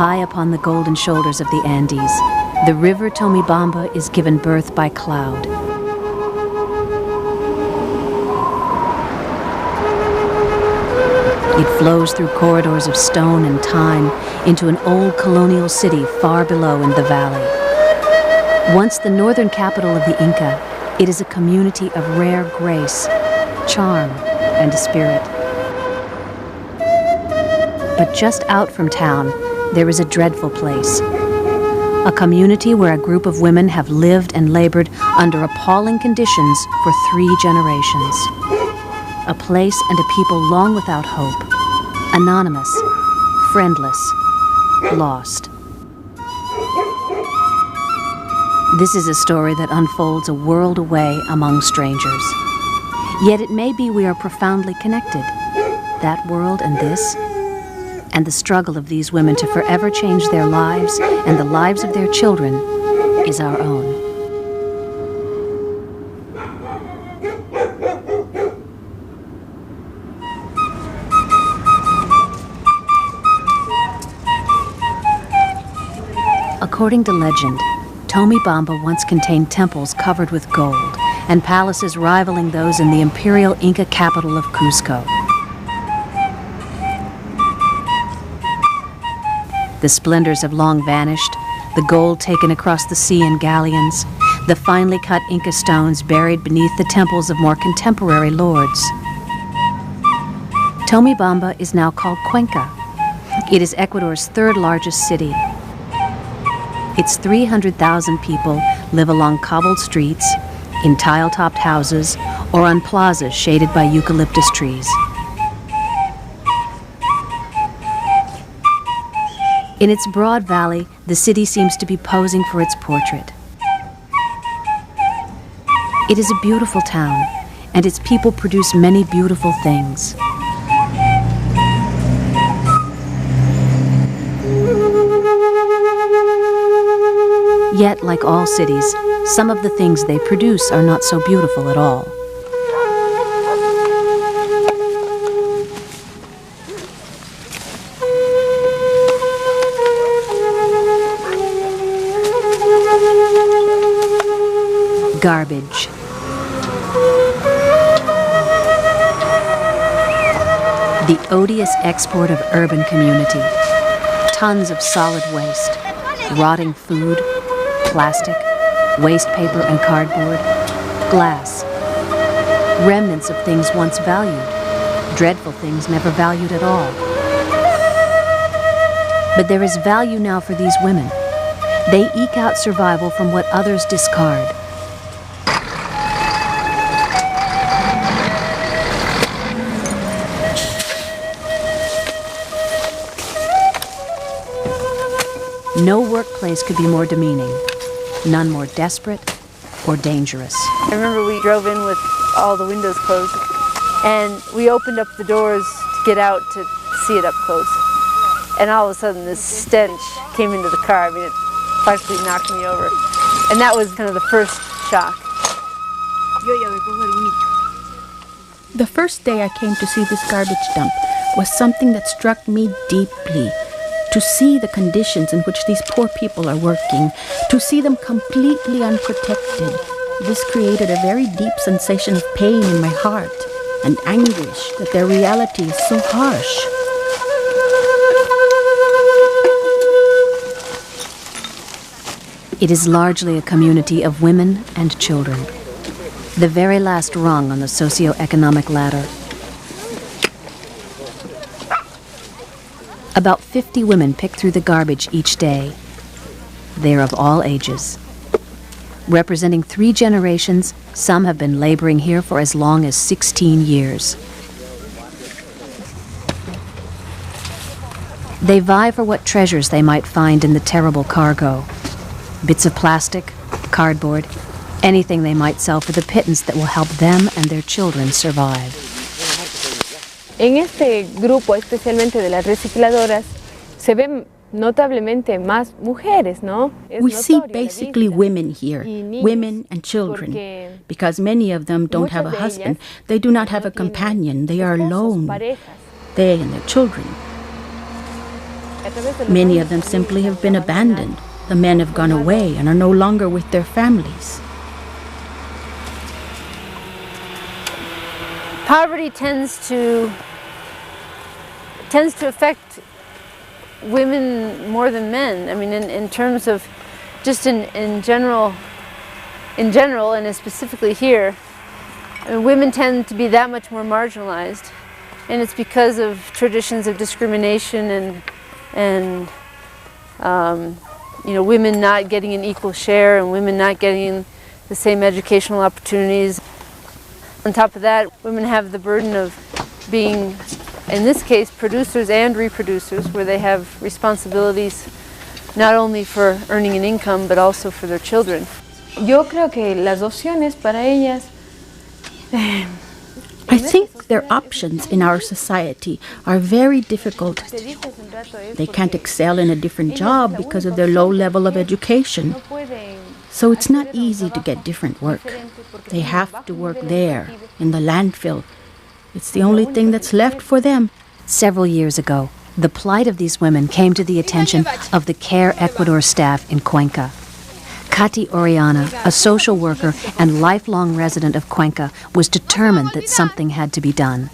High upon the golden shoulders of the Andes, the river Tomibamba is given birth by cloud. It flows through corridors of stone and time into an old colonial city far below in the valley. Once the northern capital of the Inca, it is a community of rare grace, charm, and spirit. But just out from town, there is a dreadful place. A community where a group of women have lived and labored under appalling conditions for 3 generations. A place and a people long without hope, anonymous, friendless, lost. This is a story that unfolds a world away among strangers. Yet it may be we are profoundly connected, that world and this, and the struggle of these women to forever change their lives and the lives of their children is our own. According to legend, Tomibamba once contained temples covered with gold and palaces rivaling those in the imperial Inca capital of Cusco. The splendors have long vanished, the gold taken across the sea in galleons, the finely cut Inca stones buried beneath the temples of more contemporary lords. Tomibamba is now called Cuenca. It is Ecuador's 3rd largest city. Its 300,000 people live along cobbled streets, in tile-topped houses, or on plazas shaded by eucalyptus trees. In its broad valley, the city seems to be posing for its portrait. It is a beautiful town, and its people produce many beautiful things. Yet, like all cities, some of the things they produce are not so beautiful at all. Garbage. The odious export of urban community. Tons of solid waste, rotting food, plastic, waste paper and cardboard, glass, remnants of things once valued, dreadful things never valued at all. But there is value now for these women. They eke out survival from what others discard. No workplace could be more demeaning, none more desperate or dangerous. I remember we drove in with all the windows closed, and we opened up the doors to get out to see it up close. And all of a sudden this stench came into the car. I mean, it practically knocked me over. And that was kind of the first shock. The first day I came to see this garbage dump was something that struck me deeply. To see the conditions in which these poor people are working, to see them completely unprotected, this created a very deep sensation of pain in my heart and anguish that their reality is so harsh. It is largely a community of women and children, the very last rung on the socioeconomic ladder. About 50 women pick through the garbage each day. They are of all ages. Representing 3 generations, some have been laboring here for as long as 16 years. They vie for what treasures they might find in the terrible cargo. Bits of plastic, cardboard, anything they might sell for the pittance that will help them and their children survive. En este grupo, especialmente de las recicladoras, se ven notablemente más mujeres, ¿no? We see basically women here, women and children, because many of them don't have a husband. They do not have a companion. They are alone, they and their children. Many of them simply have been abandoned. The men have gone away and are no longer with their families. Poverty tends to affect women more than men. I mean, in terms of just in general, and specifically here, I mean, women tend to be that much more marginalized, and it's because of traditions of discrimination and you know, women not getting an equal share and women not getting the same educational opportunities. On top of that, women have the burden of being, in this case, producers and reproducers, where they have responsibilities not only for earning an income, but also for their children. Yo creo que las opciones para ellas. I think their options in our society are very difficult. They can't excel in a different job because of their low level of education. So it's not easy to get different work. They have to work there, in the landfill. It's the only thing that's left for them. Several years ago, the plight of these women came to the attention of the Care Ecuador staff in Cuenca. Katy Oriana, a social worker and lifelong resident of Cuenca, was determined that something had to be done.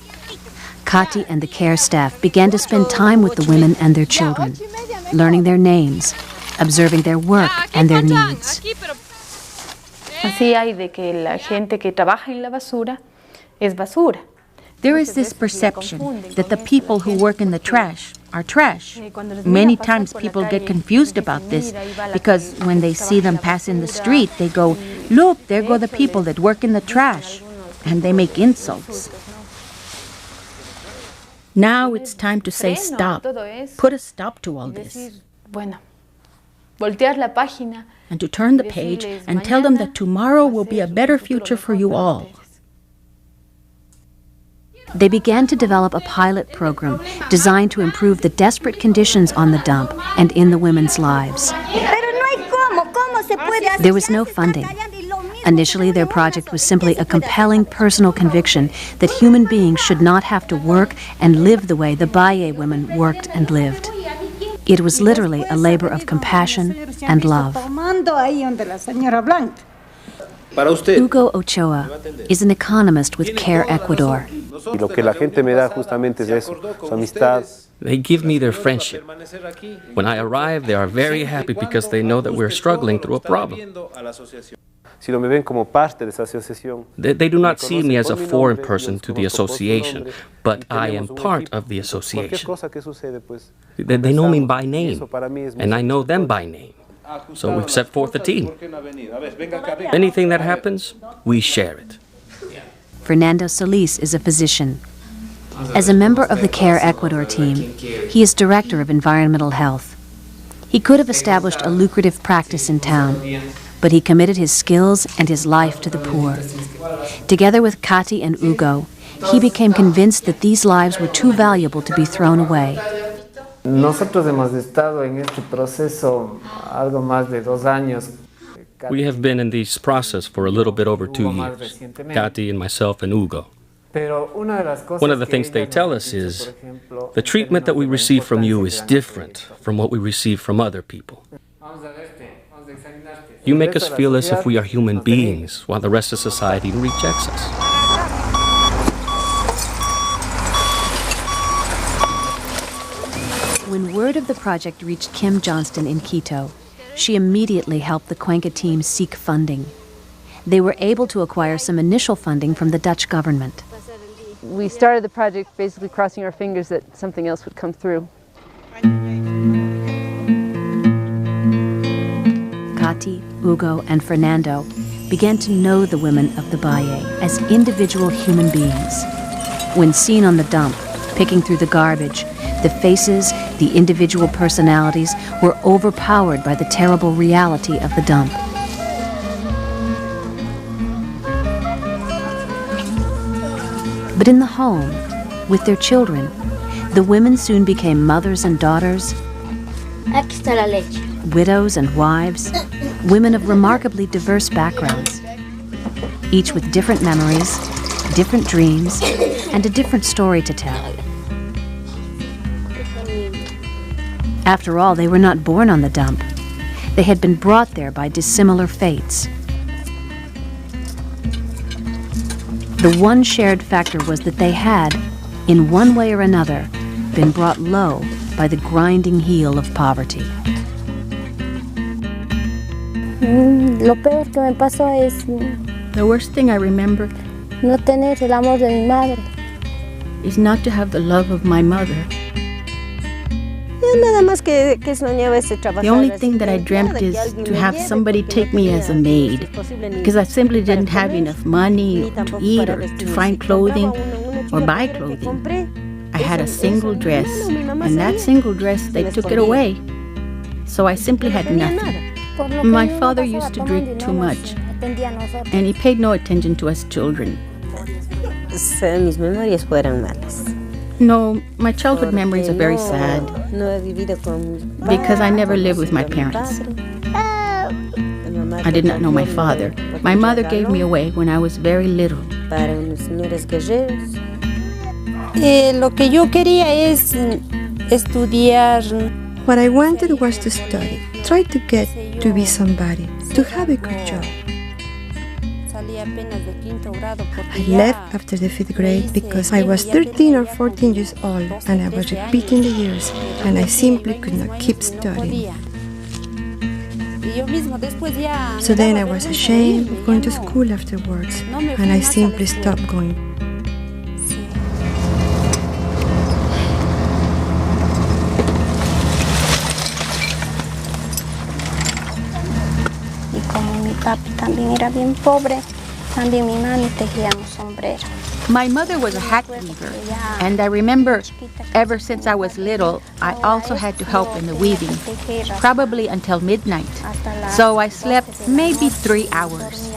Katy and the care staff began to spend time with the women and their children, learning their names, observing their work and their needs. Así hay de que la gente que trabaja en la basura es basura. There is this perception that the people who work in the trash are trash. Many times people get confused about this because when they see them pass in the street, they go, "Look, there go the people that work in the trash," and they make insults. Now it's time to say stop. Put a stop to all this. Voltear la página And to turn the page and tell them that tomorrow will be a better future for you all. They began to develop a pilot program designed to improve the desperate conditions on the dump and in the women's lives. There was no funding. Initially, their project was simply a compelling personal conviction that human beings should not have to work and live the way the Valle women worked and lived. It was literally a labor of compassion and love. Hugo Ochoa is an economist with Care Ecuador. They give me their friendship. When I arrive, they are very happy because they know that we're struggling through a problem. They do not see me as a foreign person to the association, but I am part of the association. They know me by name, and I know them by name. So we've set forth a team. Anything that happens, we share it. Fernando Solis is a physician. As a member of the Care Ecuador team, he is director of environmental health. He could have established a lucrative practice in town, but he committed his skills and his life to the poor. Together with Katy and Hugo, he became convinced that these lives were too valuable to be thrown away. Nosotros hemos estado en este proceso algo más de 2 años. We have been in this process for a little bit over 2 years, Katy and myself and Hugo. One of the things they tell us is, the treatment that we receive from you is different from what we receive from other people. You make us feel as if we are human beings, while the rest of society rejects us. When word of the project reached Kim Johnston in Quito, she immediately helped the Cuenca team seek funding. They were able to acquire some initial funding from the Dutch government. We started the project basically crossing our fingers that something else would come through. Katy, Hugo, and Fernando began to know the women of the Valle as individual human beings. When seen on the dump, picking through the garbage, the faces, the individual personalities were overpowered by the terrible reality of the dump. But in the home, with their children, the women soon became mothers and daughters, Aquí está la leche. widows and wives, women of remarkably diverse backgrounds, each with different memories, different dreams, and a different story to tell. After all, they were not born on the dump. They had been brought there by dissimilar fates. The one shared factor was that they had, in one way or another, been brought low by the grinding heel of poverty. Lo peor que me pasó es The worst thing I remember no tener el amor de mi madre. is not to have the love of my mother. The only thing that I dreamt is to have somebody take me as a maid, because I simply didn't have enough money to eat or to find clothing or buy clothing. I had a single dress, and that single dress, they took it away. So I simply had nothing. My father used to drink too much, and he paid no attention to us children. No, my childhood memories are very sad, because I never lived with my parents. I did not know my father. My mother gave me away when I was very little. Lo que yo quería es estudiar. What I wanted was to study, try to get to be somebody, to have a good job. I left after the 5th grade because I was 13 or 14 years old and I was repeating the years and I simply could not keep studying. So then I was ashamed of going to school afterwards and I simply stopped going. Y como mi papi también era bien pobre, también mi mami tejía un sombrero. My mother was a hat weaver, and I remember ever since I was little, I also had to help in the weaving, probably until midnight. So I slept maybe 3 hours.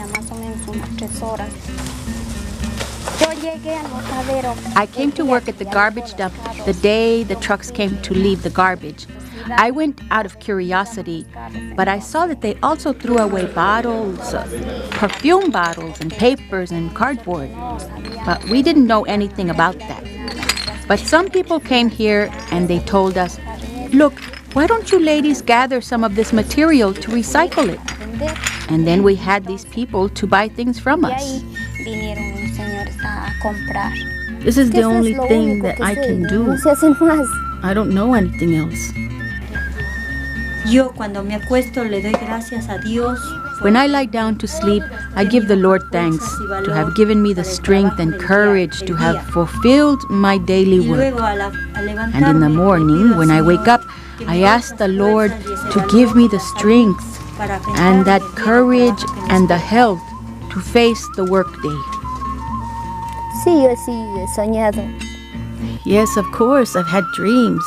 I came to work at the garbage dump the day the trucks came to leave the garbage. I went out of curiosity, but I saw that they also threw away bottles, perfume bottles, and papers and cardboard. But we didn't know anything about that. But some people came here and they told us, "Look, why don't you ladies gather some of this material to recycle it?" And then we had these people to buy things from us. This is the only thing that I can do. I don't know anything else. When I lie down to sleep, I give the Lord thanks to have given me the strength and courage to have fulfilled my daily work. And in the morning, when I wake up, I ask the Lord to give me the strength and that courage and the health to face the workday. Sí, yo sí he soñado. Yes, of course, I've had dreams.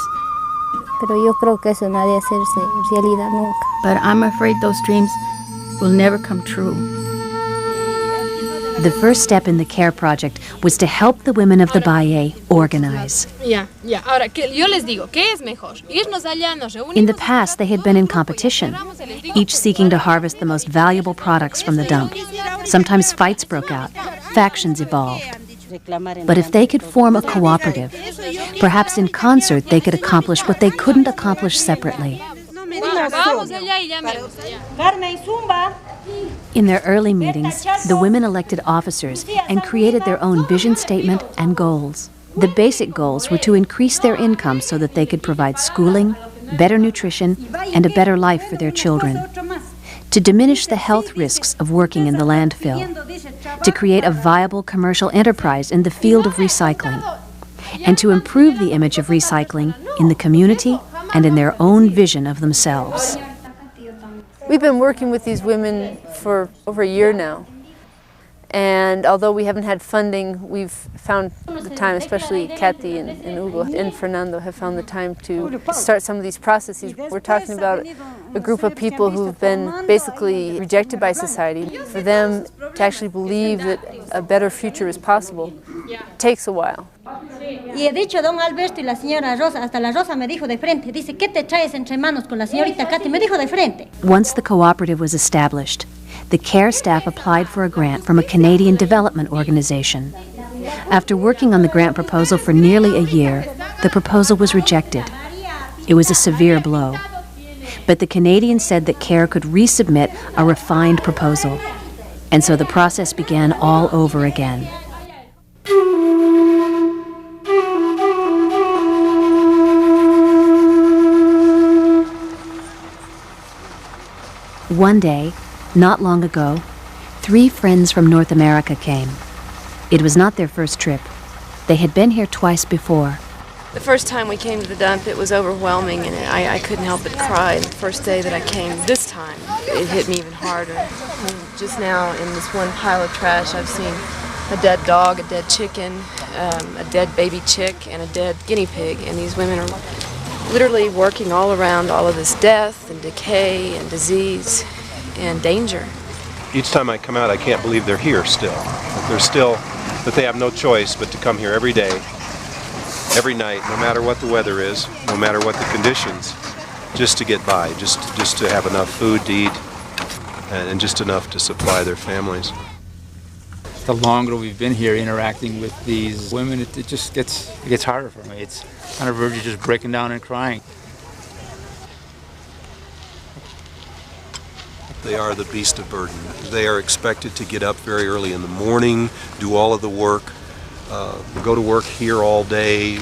Pero yo creo que eso no ha de hacerse realidad nunca. But I'm afraid those dreams will never come true. The first step in the CARE project was to help the women of the Valle organize. Ahora, yo les digo, ¿qué es mejor? Irnos allá, nos reunimos. In the past, they had been in competition, each seeking to harvest the most valuable products from the dump. Sometimes fights broke out, factions evolved. But if they could form a cooperative, perhaps in concert they could accomplish what they couldn't accomplish separately. In their early meetings, the women elected officers and created their own vision statement and goals. The basic goals were to increase their income so that they could provide schooling, better nutrition, and a better life for their children. To diminish the health risks of working in the landfill. To create a viable commercial enterprise in the field of recycling. And to improve the image of recycling in the community and in their own vision of themselves. We've been working with these women for over a year now. And although we haven't had funding, we've found the time, especially Kathy and Hugo and Fernando have found the time to start some of these processes. We're talking about a group of people who've been basically rejected by society. For them to actually believe that a better future is possible takes a while. Y he dicho, don Alberto y la señora Rosa, hasta la Rosa me dijo de frente, dice, ¿qué te traes entre manos con la señorita Katy? Me dijo de frente. Once the cooperative was established, the CARE staff applied for a grant from a Canadian development organization. After working on the grant proposal for nearly a year, the proposal was rejected. It was a severe blow. But the Canadians said that CARE could resubmit a refined proposal. And so the process began all over again. One day, not long ago, 3 friends from North America came. It was not their first trip. They had been here twice before. The first time we came to the dump, it was overwhelming, and I couldn't help but cry. The first day that I came, this time, it hit me even harder. Just now, in this one pile of trash, I've seen a dead dog, a dead chicken, a dead baby chick, and a dead guinea pig. And these women are literally working all around all of this death and decay and disease and danger. Each time I come out, I can't believe they're here still. That they have no choice but to come here every day, every night, no matter what the weather is, no matter what the conditions, just to get by, just to have enough food to eat, and just enough to supply their families. The longer we've been here interacting with these women, it just gets harder for me. It's on the verge of just breaking down and crying. They are the beast of burden. They are expected to get up very early in the morning, do all of the work, go to work here all day,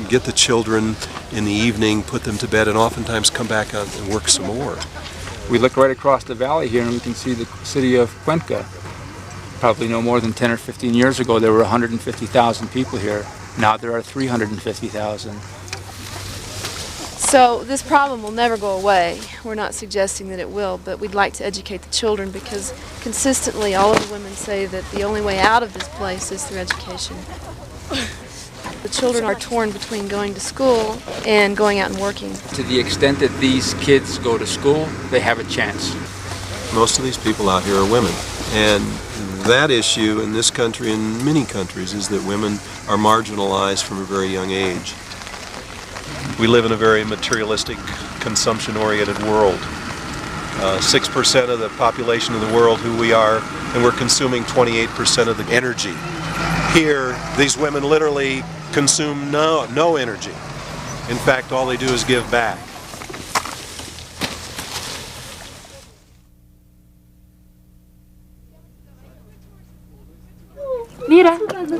get the children in the evening, put them to bed, and oftentimes come back out and work some more. We look right across the valley here and we can see the city of Cuenca. Probably no more than 10 or 15 years ago there were 150,000 people here. Now there are 350,000. So this problem will never go away. We're not suggesting that it will, but we'd like to educate the children because consistently all of the women say that the only way out of this place is through education. The children are torn between going to school and going out and working. To the extent that these kids go to school, they have a chance. Most of these people out here are women, and that issue in this country and many countries is that women are marginalized from a very young age. We live in a very materialistic, consumption-oriented world. 6% of the population of the world who we are, and we're consuming 28% of the energy. Here, these women literally consume no energy. In fact, all they do is give back.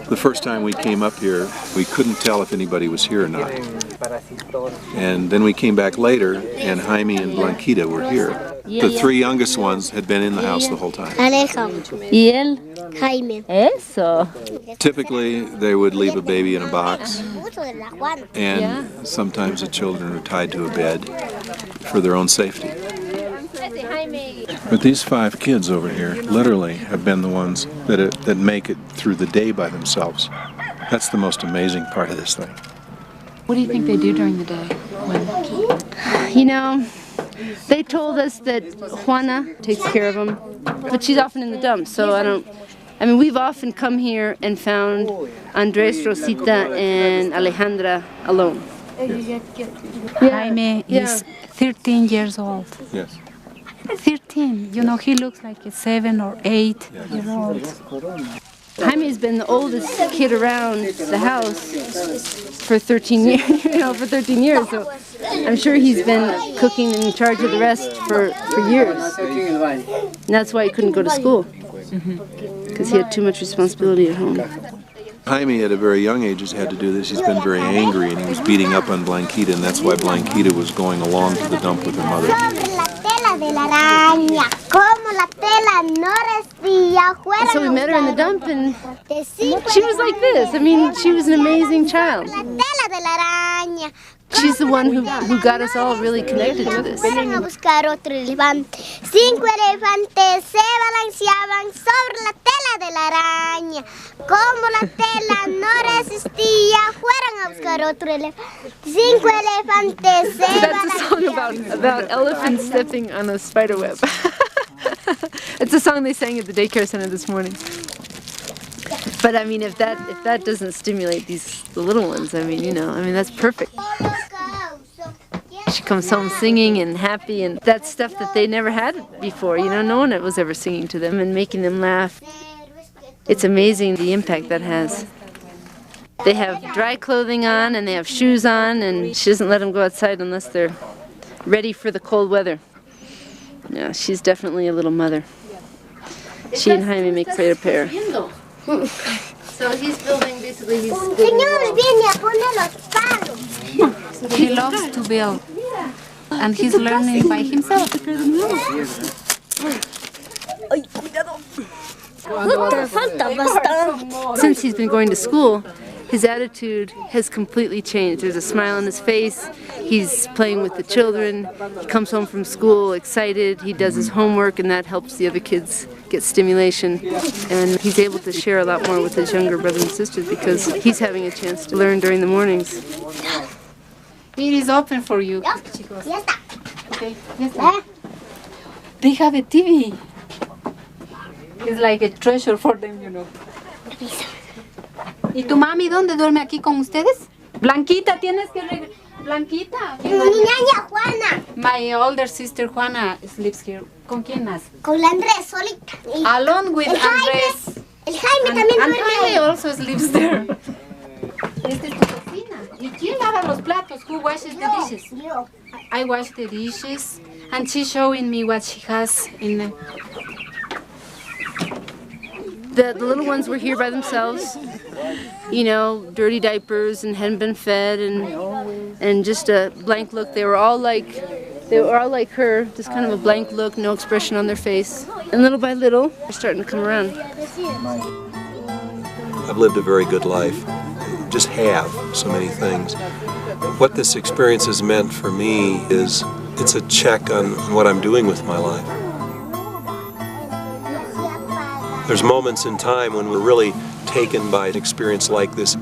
The first time we came up here, we couldn't tell if anybody was here or not. And then we came back later, and Jaime and Blanquita were here. The 3 youngest ones had been in the house the whole time. Y él, Jaime. Eso. Typically, they would leave a baby in a box, and sometimes the children are tied to a bed for their own safety. But these 5 kids over here literally have been the ones that make it through the day by themselves. That's the most amazing part of this thing. What do you think they do during the day? You know, they told us that Juana takes care of them, but she's often in the dumps, so I mean, we've often come here and found Andres, Rosita, and Alejandra alone. Jaime is 13 years old. Yes. 13, you know, he looks like a 7 or 8 year old. Jaime's been the oldest kid around the house for 13 years, for 13 years. So I'm sure he's been cooking and in charge of the rest for years. And that's why he couldn't go to school, because he had too much responsibility at home. Jaime, at a very young age, has had to do this. He's been very angry, and he was beating up on Blanquita, and that's why Blanquita was going along to the dump with her mother. So we met her in the dump, and she was like this. I mean, she was an amazing child. She's the one who got us all really connected to this. 5 elefantes se balanceaban sobre la tela de la araña. Como la tela no resistía, fueron a buscar otro elefante. 5 elefantes se balanceaban. That's a song about elephants stepping on a spider web. It's a song they sang at the daycare center this morning. But I mean, if that doesn't stimulate the little ones, I mean, that's perfect. She comes home singing and happy, and that's stuff that they never had before. No one was ever singing to them and making them laugh. It's amazing the impact that has. They have dry clothing on and they have shoes on, and she doesn't let them go outside unless they're ready for the cold weather. Yeah, she's definitely a little mother. She and Jaime make quite a pair. So he's building, basically he's building He loves to build, and he's learning by himself. Since he's been going to school, his attitude has completely changed. There's a smile on his face. He's playing with the children. He comes home from school excited. He does his homework, and that helps the other kids get stimulation. And he's able to share a lot more with his younger brothers and sisters because he's having a chance to learn during the mornings. It is open for you. Okay. They have a TV. It's like a treasure for them, you know. ¿Y tu mami dónde duerme aquí con ustedes? Blanquita, tienes que Blanquita. Mi niña Juana. My older sister Juana sleeps here. ¿Con quién más? Con la Andrés solita. Along with Andrés. El Jaime también duerme ahí. Jaime also sleeps there. Esta es tu cocina. ¿Y quién lava los platos? Who washes the dishes? I wash the dishes, and she's showing me what she has in the... The little ones were here by themselves, you know, dirty diapers and hadn't been fed, and just a blank look. They were all like her, just kind of a blank look, no expression on their face. And little by little, they're starting to come around. I've lived a very good life, just have so many things. What this experience has meant for me is it's a check on what I'm doing with my life. There's moments in time when we're really taken by an experience like this,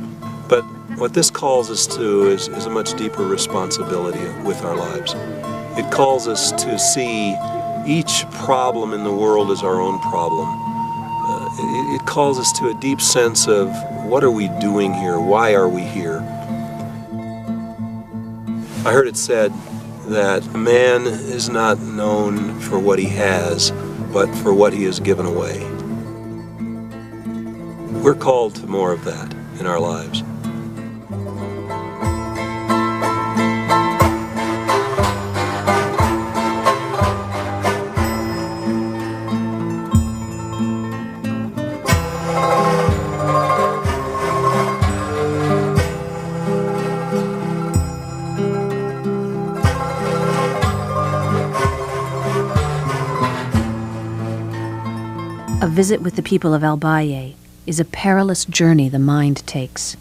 but what this calls us to is a much deeper responsibility with our lives. It calls us to see each problem in the world as our own problem. It calls us to a deep sense of what are we doing here? Why are we here? I heard it said that a man is not known for what he has, but for what he has given away. We're called to more of that in our lives. A visit with the people of El Valle is a perilous journey the mind takes.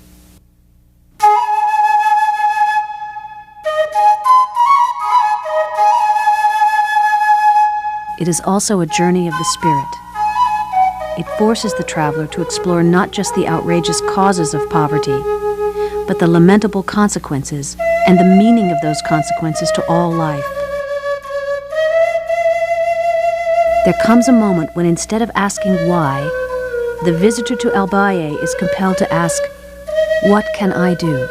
It is also a journey of the spirit. It forces the traveler to explore not just the outrageous causes of poverty, but the lamentable consequences and the meaning of those consequences to all life. There comes a moment when instead of asking why, the visitor to El Valle is compelled to ask, what can I do?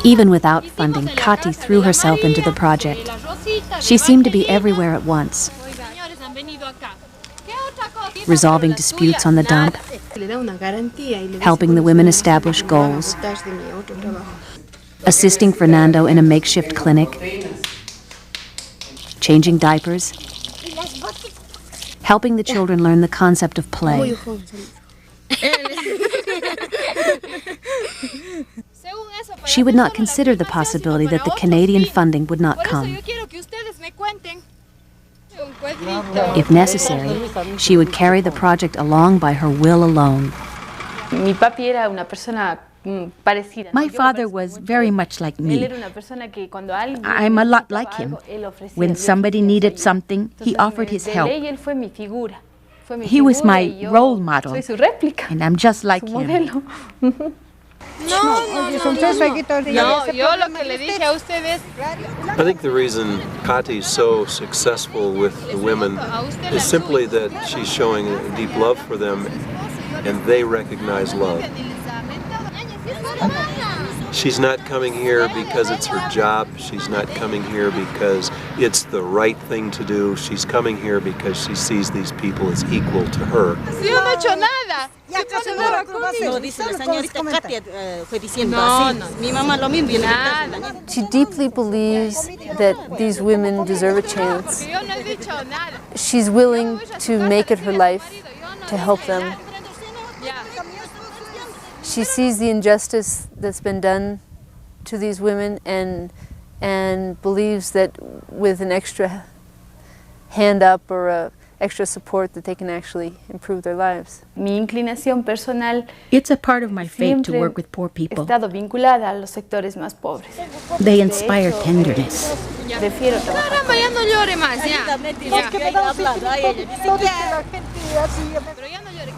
Even without funding, Katy threw herself into the project. She seemed to be everywhere at once, resolving disputes on the dump, helping the women establish goals, assisting Fernando in a makeshift clinic, changing diapers, helping the children learn the concept of play. She would not consider the possibility that the Canadian funding would not come. If necessary, she would carry the project along by her will alone. My father was very much like me. I'm a lot like him. When somebody needed something, he offered his help. He was my role model, and I'm just like him. I think the reason Katy's so successful with the women is simply that she's showing a deep love for them, and they recognize love. She's not coming here because it's her job. She's not coming here because it's the right thing to do. She's coming here because she sees these people as equal to her. Yo no he hecho nada. No, dice la señorita Katia fue diciendo así. Mi mamá lo mismo. She deeply believes that these women deserve a chance. She's willing to make it her life to help them. She sees the injustice that's been done to these women and believes that with an extra hand up or a extra support that they can actually improve their lives. Mi inclinación personal It's a part of my fate to work with poor people. estado vinculada a los sectores más pobres. They inspire tenderness. Prefiero trabajar. Caramba, ya no llore más, ya.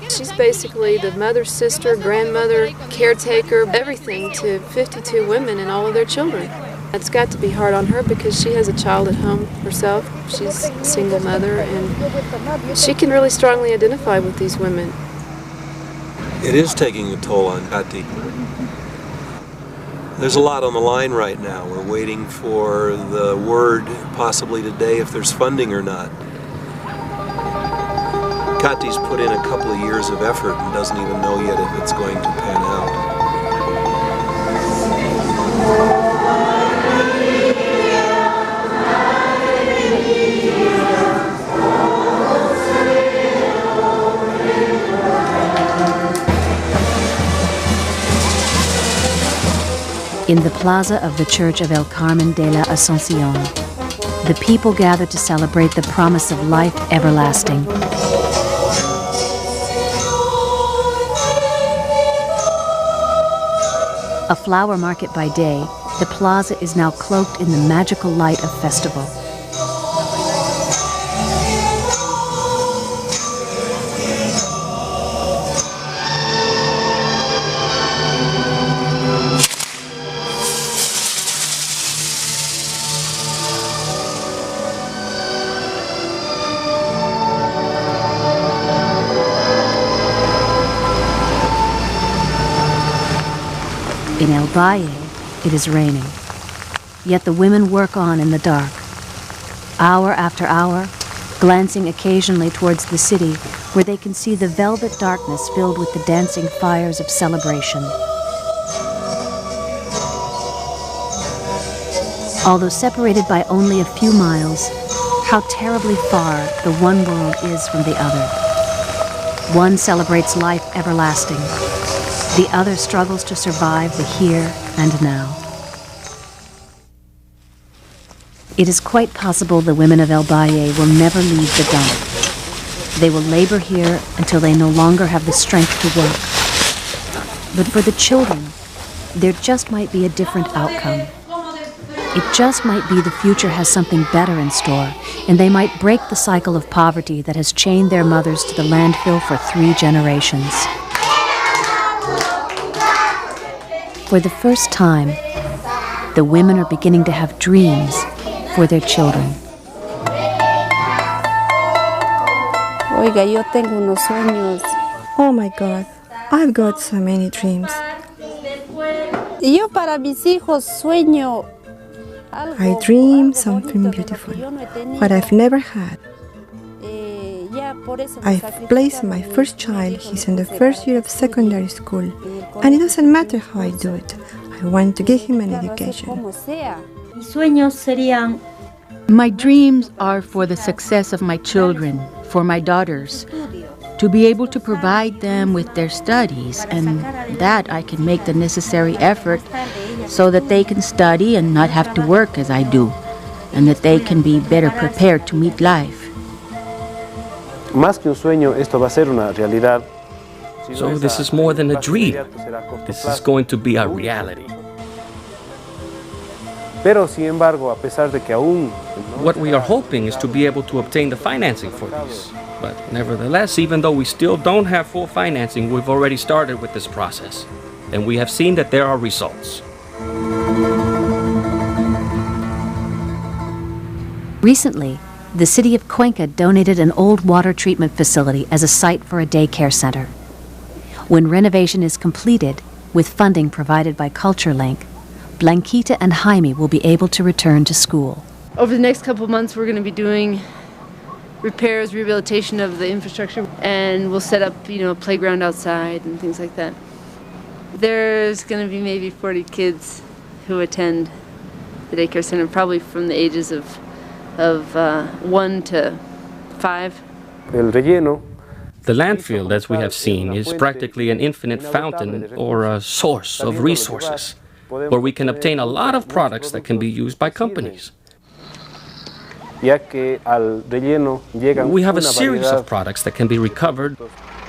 She's basically the mother, sister, grandmother, caretaker, everything to 52 women and all of their children. It's got to be hard on her because she has a child at home herself. She's a single mother and she can really strongly identify with these women. It is taking a toll on Kati. There's a lot on the line right now. We're waiting for the word, possibly today, if there's funding or not. Kati's put in a couple of years of effort and doesn't even know yet if it's going to pan out. In the plaza of the Church of El Carmen de la Asunción, the people gather to celebrate the promise of life everlasting. A flower market by day, the plaza is now cloaked in the magical light of festival. In El Valle, it is raining. Yet the women work on in the dark, hour after hour, glancing occasionally towards the city where they can see the velvet darkness filled with the dancing fires of celebration. Although separated by only a few miles, how terribly far the one world is from the other. One celebrates life everlasting. The other struggles to survive the here and now. It is quite possible the women of El Valle will never leave the dump. They will labor here until they no longer have the strength to work. But for the children, there just might be a different outcome. It just might be the future has something better in store, and they might break the cycle of poverty that has chained their mothers to the landfill for 3 generations. For the first time, the women are beginning to have dreams for their children. Oiga, yo tengo unos sueños. Oh my God, I've got so many dreams. Yo para mis hijos sueño. I dream something beautiful, what I've never had. I've placed my first child, he's in the first year of secondary school, and it doesn't matter how I do it. I want to give him an education. My dreams are for the success of my children, for my daughters, to be able to provide them with their studies, and that I can make the necessary effort so that they can study and not have to work as I do, and that they can be better prepared to meet life. Más que un sueño, esto va a ser una realidad. So this is more than a dream. This is going to be a reality. Pero sin embargo, a pesar de que aún what we are hoping is to be able to obtain the financing for these. But nevertheless, even though we still don't have full financing, we've already started with this process. And we have seen that there are results. Recently, the city of Cuenca donated an old water treatment facility as a site for a daycare center. When renovation is completed, With funding provided by CultureLink, Blanquita and Jaime will be able to return to school. Over the next couple of months, we're going to be doing repairs, rehabilitation of the infrastructure, and we'll set up, a playground outside and things like that. There's going to be maybe 40 kids who attend the daycare center, probably from the ages of 1 to 5. El relleno. The landfill, as we have seen, is practically an infinite fountain or a source of resources, where we can obtain a lot of products that can be used by companies. We have a series of products that can be recovered,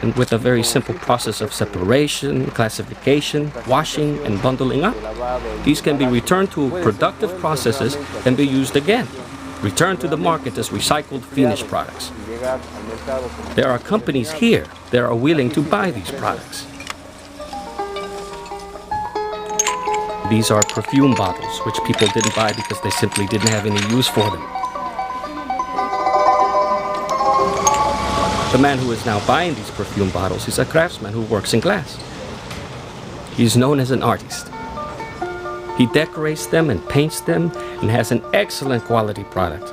and with a very simple process of separation, classification, washing, and bundling up. These can be returned to productive processes and be used again, returned to the market as recycled finished products. There are companies here that are willing to buy these products. These are perfume bottles, which people didn't buy because they simply didn't have any use for them. The man who is now buying these perfume bottles is a craftsman who works in glass. He is known as an artist. He decorates them and paints them and has an excellent quality product.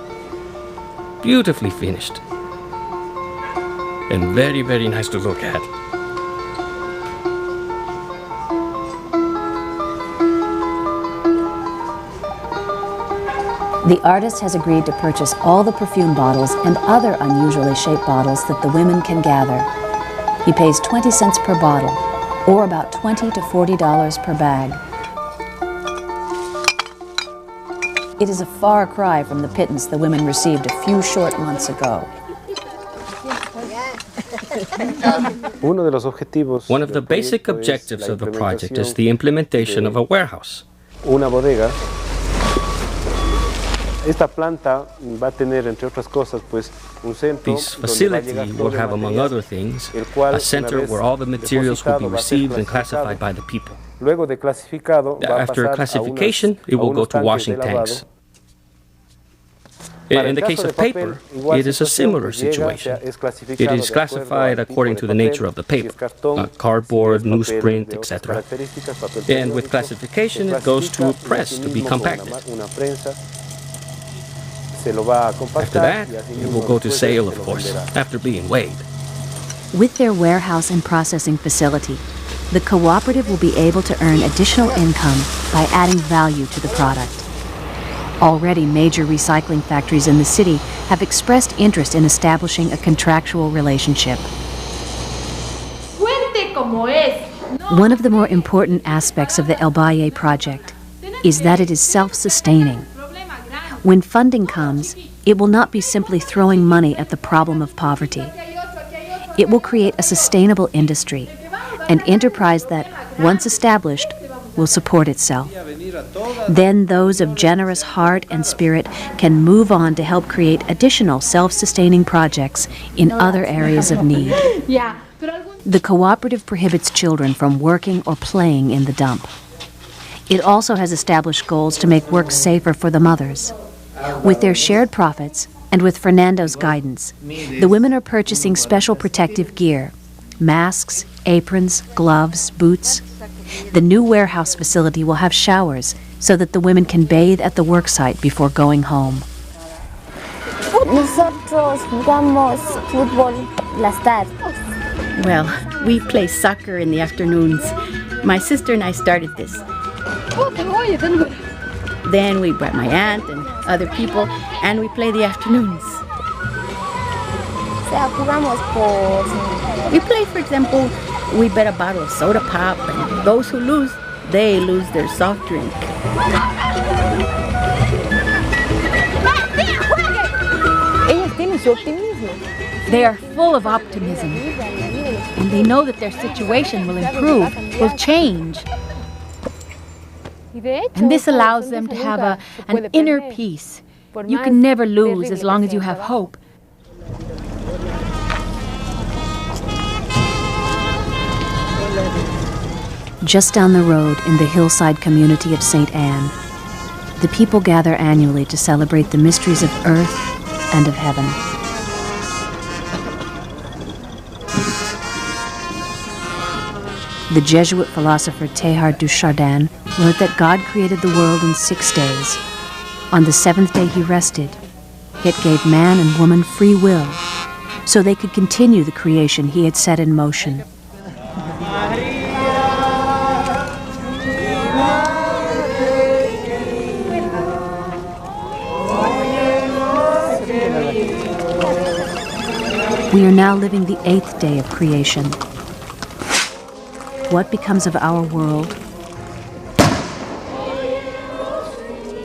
Beautifully finished. And very, very nice to look at. The artist has agreed to purchase all the perfume bottles and other unusually shaped bottles that the women can gather. He pays 20 cents per bottle, or about $20 to $40 per bag. It is a far cry from the pittance the women received a few short months ago. One of the basic objectives of the project is the implementation of a warehouse. Una bodega. Esta planta va a tener, entre otras cosas, pues, un centro. This facility will have, among other things, a center where all the materials will be received and classified by the people. After classification, it will go to washing tanks. In the case of paper, it is a similar situation. It is classified according to the nature of the paper, cardboard, newsprint, etc. And with classification, it goes to a press to be compacted. After that, it will go to sale, of course, after being weighed. With their warehouse and processing facility, the cooperative will be able to earn additional income by adding value to the product. Already, major recycling factories in the city have expressed interest in establishing a contractual relationship. One of the more important aspects of the El Valle project is that it is self-sustaining. When funding comes, it will not be simply throwing money at the problem of poverty. It will create a sustainable industry, an enterprise that, once established, will support itself. Then those of generous heart and spirit can move on to help create additional self-sustaining projects in other areas of need. The cooperative prohibits children from working or playing in the dump. It also has established goals to make work safer for the mothers. With their shared profits, and with Fernando's guidance, the women are purchasing special protective gear, masks, aprons, gloves, boots. The new warehouse facility will have showers so that the women can bathe at the worksite before going home. Nosotros jugamos fútbol las tardes. Well, we play soccer in the afternoons. My sister and I started this. Then we brought my aunt and other people, and we play the afternoons. We play, for example, we bet a bottle of soda pop, and those who lose, they lose their soft drink. They are full of optimism, and they know that their situation will improve, will change. And this allows them to have an inner peace. You can never lose as long as you have hope. Just down the road in the hillside community of St. Anne, the people gather annually to celebrate the mysteries of earth and of heaven. The Jesuit philosopher Teilhard de Chardin wrote that God created the world in 6 days. On the 7th day he rested, yet gave man and woman free will, so they could continue the creation he had set in motion. We are now living the 8th day of creation. What becomes of our world?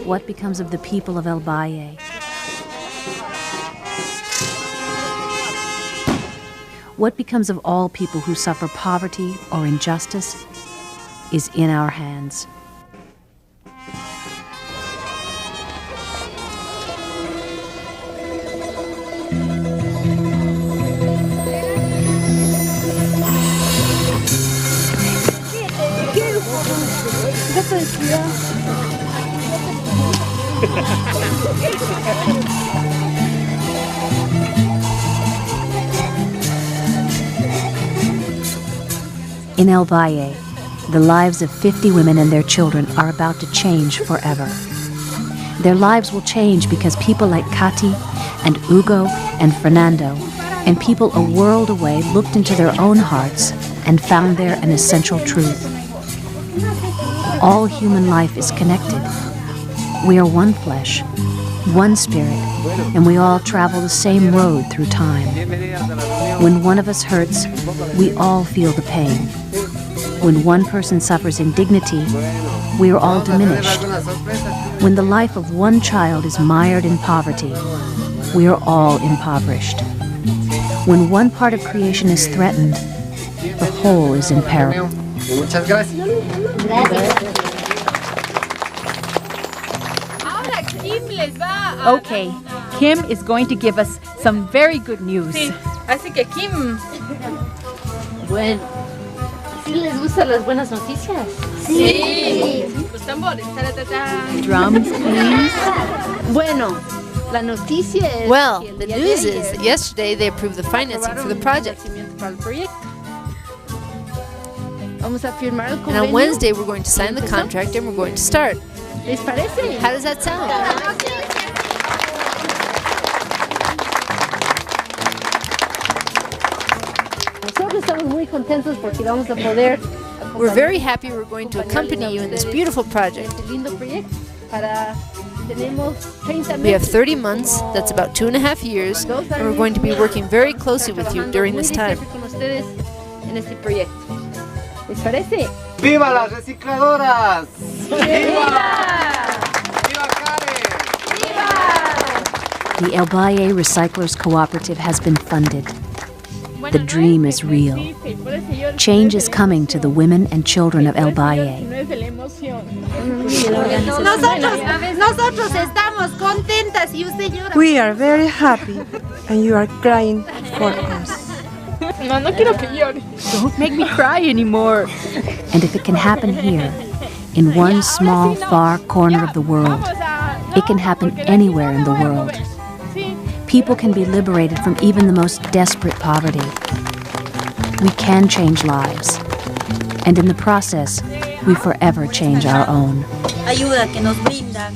What becomes of the people of El Valle? What becomes of all people who suffer poverty or injustice is in our hands. In El Valle, the lives of 50 women and their children are about to change forever. Their lives will change because people like Katy and Hugo and Fernando and people a world away looked into their own hearts and found there an essential truth. All human life is connected. We are one flesh, one spirit, and we all travel the same road through time. When one of us hurts, we all feel the pain. When one person suffers indignity, we are all diminished. When the life of one child is mired in poverty, we are all impoverished. When one part of creation is threatened, the whole is in peril. Okay, Kim is going to give us some very good news. Sí, así que Kim. Bueno, ¿sí les gustan las buenas noticias? Sí. Los tambores. Drums, please. Bueno, la noticia es. Well, the news is that yesterday they approved the financing for the project. And on Wednesday we're going to sign the contract and we're going to start. ¿Les parece? How does that sound? Nosotros estamos muy contentos porque vamos a poder. We're very happy we're going to accompany you in this beautiful project. We have 30 months, that's about 2.5 years, and we're going to be working very closely with you during this time. ¿Les parece? ¡Viva las recicladoras! The El Valle Recyclers Cooperative has been funded. The dream is real. Change is coming to the women and children of El Valle. Nosotros estamos contentas y usted llora. We are very happy, and you are crying for us. No quiero que llore. Don't make me cry anymore. And if it can happen here, in one small, far corner of the world, it can happen anywhere in the world. People can be liberated from even the most desperate poverty. We can change lives. And in the process, we forever change our own. Ayuda que nos brindan.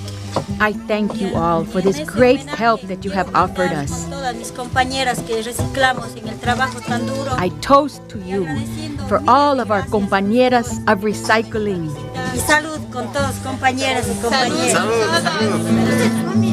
I thank you all for this great help that you have offered us. Todas mis compañeras que reciclamos en el trabajo tan duro. I toast to you for all of our compañeras of recycling. Y salud con todos compañeras y compañeros. Salud.